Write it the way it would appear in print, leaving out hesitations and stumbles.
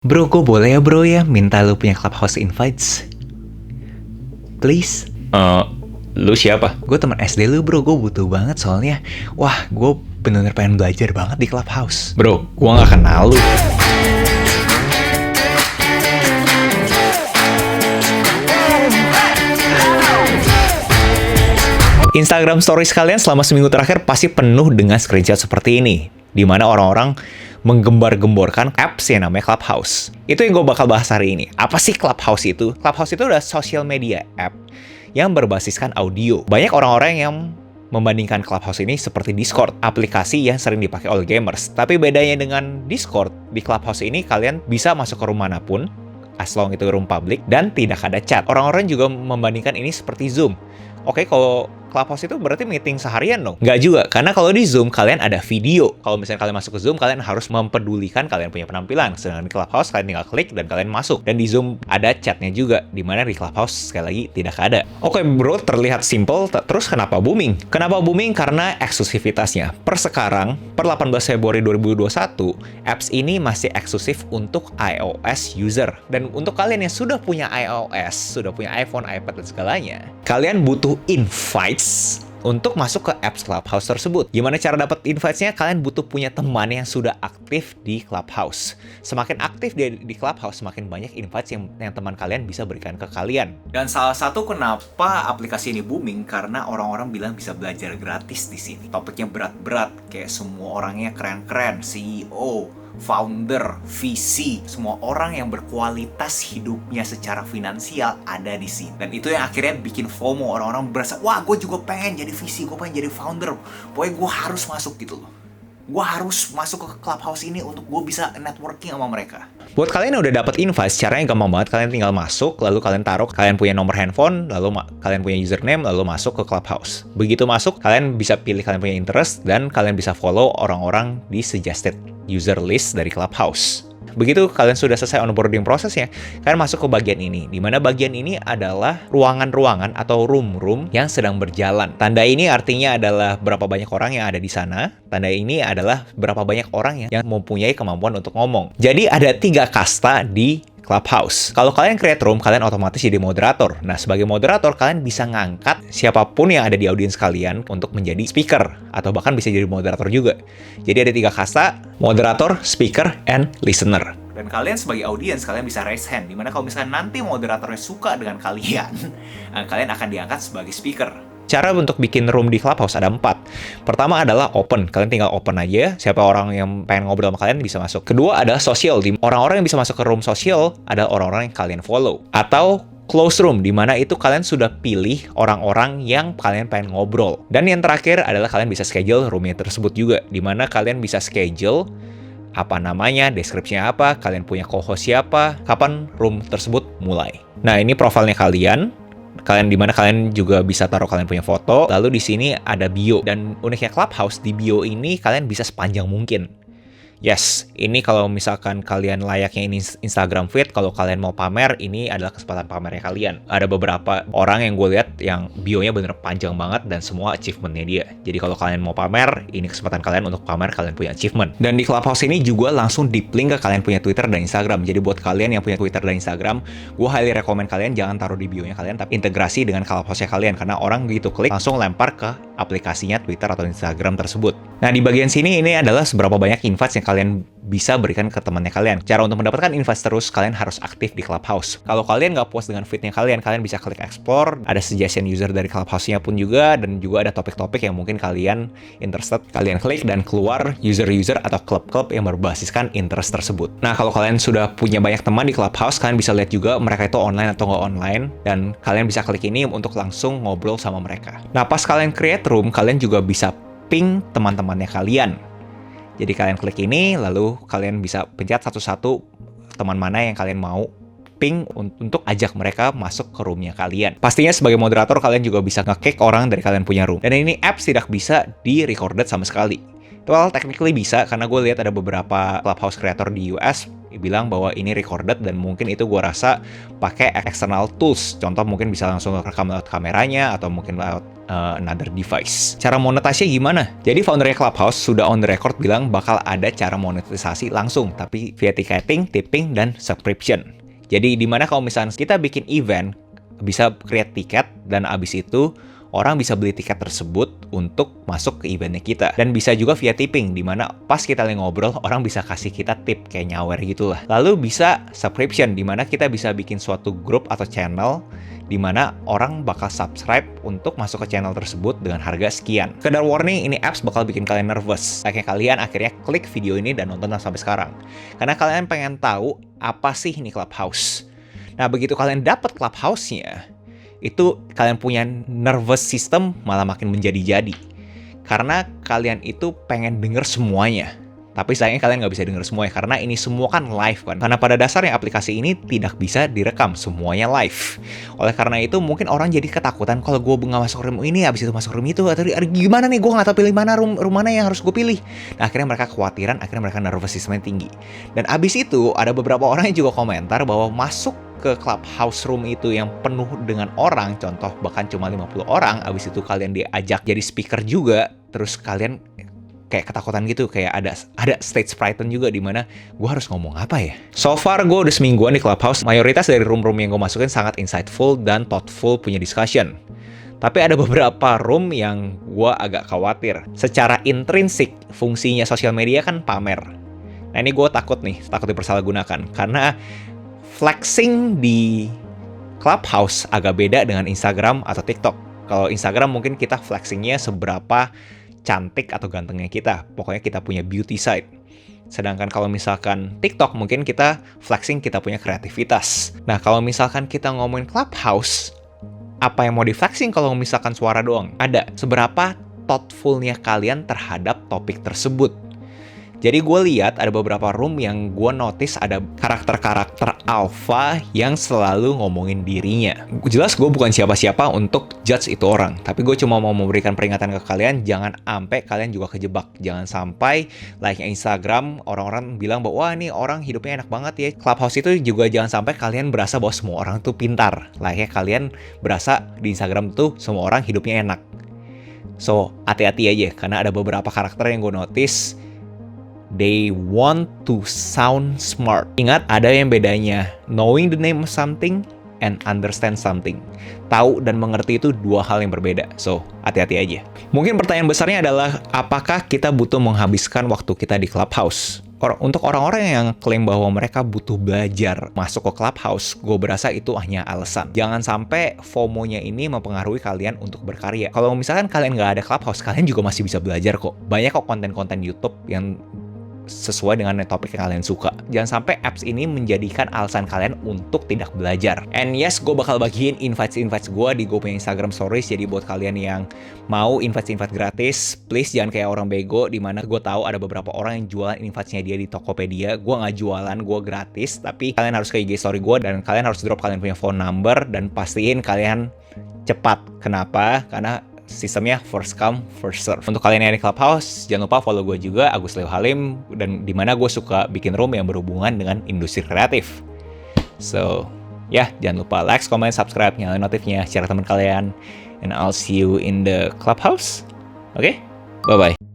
Bro, gue boleh ya bro ya minta lu punya Clubhouse invites? Please? Eh, lu siapa? Gue teman SD lu bro, gue butuh banget soalnya. Wah, gue bener-bener pengen belajar banget di Clubhouse. Bro, gua nggak kenal lu. Instagram stories kalian selama seminggu terakhir pasti penuh dengan screenshot seperti ini, di mana orang-orang menggembar-gemborkan apps yang namanya Clubhouse. Itu yang gue bakal bahas hari ini. Apa sih Clubhouse itu? Clubhouse itu adalah social media app yang berbasiskan audio. Banyak orang-orang yang membandingkan Clubhouse ini seperti Discord, aplikasi yang sering dipakai oleh gamers. Tapi bedanya dengan Discord, di Clubhouse ini kalian bisa masuk ke room manapun, as long itu room public, dan tidak ada chat. Orang-orang juga membandingkan ini seperti Zoom. Oke, kalau Clubhouse itu berarti meeting seharian dong? Nggak juga, karena kalau di Zoom kalian ada video. Kalau misalnya kalian masuk ke Zoom, kalian harus mempedulikan kalian punya penampilan. Sedangkan di Clubhouse kalian tinggal klik dan kalian masuk. Dan di Zoom ada chatnya juga, di mana di Clubhouse sekali lagi tidak ada. Oke bro, terlihat simple, terus kenapa booming? Kenapa booming? Karena eksklusivitasnya. Per sekarang, per 18 Februari 2021, apps ini masih eksklusif untuk iOS user. Dan untuk kalian yang sudah punya iOS, sudah punya iPhone, iPad, dan segalanya, kalian butuh invites untuk masuk ke apps Clubhouse tersebut. Gimana cara dapat invites-nya? Kalian butuh punya teman yang sudah aktif di Clubhouse. Semakin aktif di Clubhouse, semakin banyak invites yang teman kalian bisa berikan ke kalian. Dan salah satu kenapa aplikasi ini booming, karena orang-orang bilang bisa belajar gratis di sini. Topiknya berat-berat, kayak semua orangnya keren-keren, CEO, founder, VC, semua orang yang berkualitas hidupnya secara finansial ada di sini. Dan itu yang akhirnya bikin FOMO, orang-orang berasa, wah gue juga pengen jadi VC, gue pengen jadi founder, pokoknya gue harus masuk gitu loh. Gue harus masuk ke Clubhouse ini untuk gue bisa networking sama mereka. Buat kalian yang udah dapat invite, caranya gampang banget. Kalian tinggal masuk, lalu kalian taruh, kalian punya nomor handphone, lalu kalian punya username, lalu masuk ke Clubhouse. Begitu masuk, kalian bisa pilih kalian punya interest, dan kalian bisa follow orang-orang di suggested user list dari Clubhouse. Begitu kalian sudah selesai onboarding prosesnya, kalian masuk ke bagian ini, di mana bagian ini adalah ruangan-ruangan atau room-room yang sedang berjalan. Tanda ini artinya adalah berapa banyak orang yang ada di sana. Tanda ini adalah berapa banyak orang yang mempunyai kemampuan untuk ngomong. Jadi ada 3 kasta di Clubhouse. Kalau kalian create room, kalian otomatis jadi moderator. Nah, sebagai moderator, kalian bisa ngangkat siapapun yang ada di audiens kalian untuk menjadi speaker, atau bahkan bisa jadi moderator juga. Jadi ada 3 kasta, moderator, speaker, and listener. Dan kalian sebagai audiens, kalian bisa raise hand, dimana kalau misalnya nanti moderatornya suka dengan kalian, kalian akan diangkat sebagai speaker. Cara untuk bikin room di Clubhouse ada 4. Pertama adalah open. Kalian tinggal open aja. Siapa orang yang pengen ngobrol sama kalian bisa masuk. Kedua adalah social. Orang-orang yang bisa masuk ke room social adalah orang-orang yang kalian follow. Atau close room, di mana itu kalian sudah pilih orang-orang yang kalian pengen ngobrol. Dan yang terakhir adalah kalian bisa schedule roomnya tersebut juga, di mana kalian bisa schedule apa namanya, deskripsinya apa, kalian punya co-host siapa, kapan room tersebut mulai. Nah, ini profilnya kalian di mana kalian juga bisa taruh kalian punya foto. Lalu di sini ada bio, dan uniknya Clubhouse, di bio ini kalian bisa sepanjang mungkin. Yes, ini kalau misalkan kalian layaknya ini Instagram feed, kalau kalian mau pamer, ini adalah kesempatan pamernya kalian. Ada beberapa orang yang gue lihat yang bionya bener panjang banget dan semua achievementnya dia. Jadi kalau kalian mau pamer, ini kesempatan kalian untuk pamer kalian punya achievement. Dan di Clubhouse ini juga langsung di-link ke kalian punya Twitter dan Instagram. Jadi buat kalian yang punya Twitter dan Instagram, gue highly recommend kalian jangan taruh di bionya kalian, tapi integrasi dengan Clubhouse-nya kalian. Karena orang gitu klik, langsung lempar ke aplikasinya Twitter atau Instagram tersebut. Nah, di bagian sini ini adalah seberapa banyak invites yang kalian bisa berikan ke temannya kalian. Cara untuk mendapatkan invites terus, kalian harus aktif di Clubhouse. Kalau kalian nggak puas dengan feed-nya kalian bisa klik explore, ada suggestion user dari Clubhouse-nya pun juga, dan juga ada topik-topik yang mungkin kalian interested, kalian klik dan keluar user-user atau klub-klub yang berbasiskan interest tersebut. Nah, kalau kalian sudah punya banyak teman di Clubhouse, kalian bisa lihat juga mereka itu online atau nggak online, dan kalian bisa klik ini untuk langsung ngobrol sama mereka. Nah, pas kalian create room, kalian juga bisa ping teman-temannya kalian. Jadi kalian klik ini, lalu kalian bisa pencet satu-satu teman mana yang kalian mau ping untuk ajak mereka masuk ke roomnya kalian. Pastinya sebagai moderator, kalian juga bisa nge-kick orang dari kalian punya room. Dan ini apps tidak bisa di-recorded sama sekali. Well, technically bisa, karena gue lihat ada beberapa Clubhouse creator di US bilang bahwa ini recorded dan mungkin itu gue rasa pakai external tools. Contoh mungkin bisa langsung rekam lewat kameranya atau mungkin lewat another device. Cara monetisasinya gimana? Jadi foundernya Clubhouse sudah on the record bilang bakal ada cara monetisasi langsung, tapi via ticketing, tipping, dan subscription. Jadi dimana kalau misalnya kita bikin event, bisa create tiket dan abis itu orang bisa beli tiket tersebut untuk masuk ke eventnya kita. Dan bisa juga via tipping, dimana pas kita lagi ngobrol, orang bisa kasih kita tip kayak nyawer gitu lah. Lalu bisa subscription, dimana kita bisa bikin suatu grup atau channel dimana orang bakal subscribe untuk masuk ke channel tersebut dengan harga sekian. Sekedar warning, ini apps bakal bikin kalian nervous. Kayak kalian akhirnya klik video ini dan nonton sampai sekarang. Karena kalian pengen tahu apa sih ini Clubhouse. Nah, begitu kalian dapat Clubhouse-nya, itu kalian punya nervous system malah makin menjadi-jadi. Karena kalian itu pengen denger semuanya. Tapi sayangnya kalian nggak bisa denger semuanya, karena ini semua kan live kan. Karena pada dasarnya aplikasi ini tidak bisa direkam, semuanya live. Oleh karena itu mungkin orang jadi ketakutan, kalau gue nggak masuk room ini, abis itu masuk room itu, atau gimana nih, gue nggak tahu pilih mana room mana yang harus gue pilih. Nah, akhirnya mereka kekhawatiran, akhirnya mereka nervous systemnya tinggi. Dan abis itu ada beberapa orang yang juga komentar bahwa masuk ke Clubhouse room itu yang penuh dengan orang, contoh bahkan cuma 50 orang, abis itu kalian diajak jadi speaker juga, terus kalian kayak ketakutan gitu, kayak ada stage frighten juga, dimana gue harus ngomong apa ya. So far gue udah semingguan di Clubhouse, mayoritas dari room-room yang gue masukin sangat insightful dan thoughtful, punya discussion. Tapi ada beberapa room yang gue agak khawatir. Secara intrinsik, fungsinya sosial media kan pamer. Nah ini gue takut dipersalahgunakan, karena flexing di Clubhouse agak beda dengan Instagram atau TikTok. Kalau Instagram mungkin kita flexingnya seberapa cantik atau gantengnya kita. Pokoknya kita punya beauty side. Sedangkan kalau misalkan TikTok mungkin kita flexing kita punya kreativitas. Nah, kalau misalkan kita ngomongin Clubhouse, apa yang mau di-flexing kalau misalkan suara doang? Ada. Seberapa thoughtfulnya kalian terhadap topik tersebut. Jadi gue lihat ada beberapa room yang gue notice ada karakter-karakter alpha yang selalu ngomongin dirinya. Jelas gue bukan siapa-siapa untuk judge itu orang, tapi gue cuma mau memberikan peringatan ke kalian, jangan sampai kalian juga kejebak. Jangan sampai like Instagram, orang-orang bilang bahwa wah ini orang hidupnya enak banget ya. Clubhouse itu juga jangan sampai kalian berasa bahwa semua orang tuh pintar. Like kalian berasa di Instagram tuh semua orang hidupnya enak. So, hati-hati aja, karena ada beberapa karakter yang gue notice they want to sound smart. Ingat, ada yang bedanya knowing the name of something and understand something. Tahu dan mengerti itu dua hal yang berbeda. So, hati-hati aja. Mungkin pertanyaan besarnya adalah, apakah kita butuh menghabiskan waktu kita di Clubhouse? Untuk orang-orang yang klaim bahwa mereka butuh belajar masuk ke Clubhouse, gue berasa itu hanya alasan. Jangan sampai FOMO-nya ini mempengaruhi kalian untuk berkarya. Kalau misalkan kalian nggak ada Clubhouse, kalian juga masih bisa belajar kok. Banyak kok konten-konten YouTube yang sesuai dengan topik yang kalian suka. Jangan sampai apps ini menjadikan alasan kalian untuk tidak belajar. And yes, gue bakal bagiin invites gue di gue punya Instagram Stories. Jadi buat kalian yang mau invite gratis, please jangan kayak orang bego, dimana gue tahu ada beberapa orang yang jualan invite-nya dia di Tokopedia. Gue nggak jualan, gue gratis. Tapi kalian harus ke IG story gue dan kalian harus drop kalian punya phone number dan pastiin kalian cepat. Kenapa? Karena sistemnya first come, first serve. Untuk kalian yang di Clubhouse, jangan lupa follow gue juga, Agus Leo Halim, dan dimana gue suka bikin room yang berhubungan dengan industri kreatif. So, jangan lupa like, comment, subscribe, nyalain notifnya, share teman kalian, and I'll see you in the Clubhouse. Oke? Bye-bye.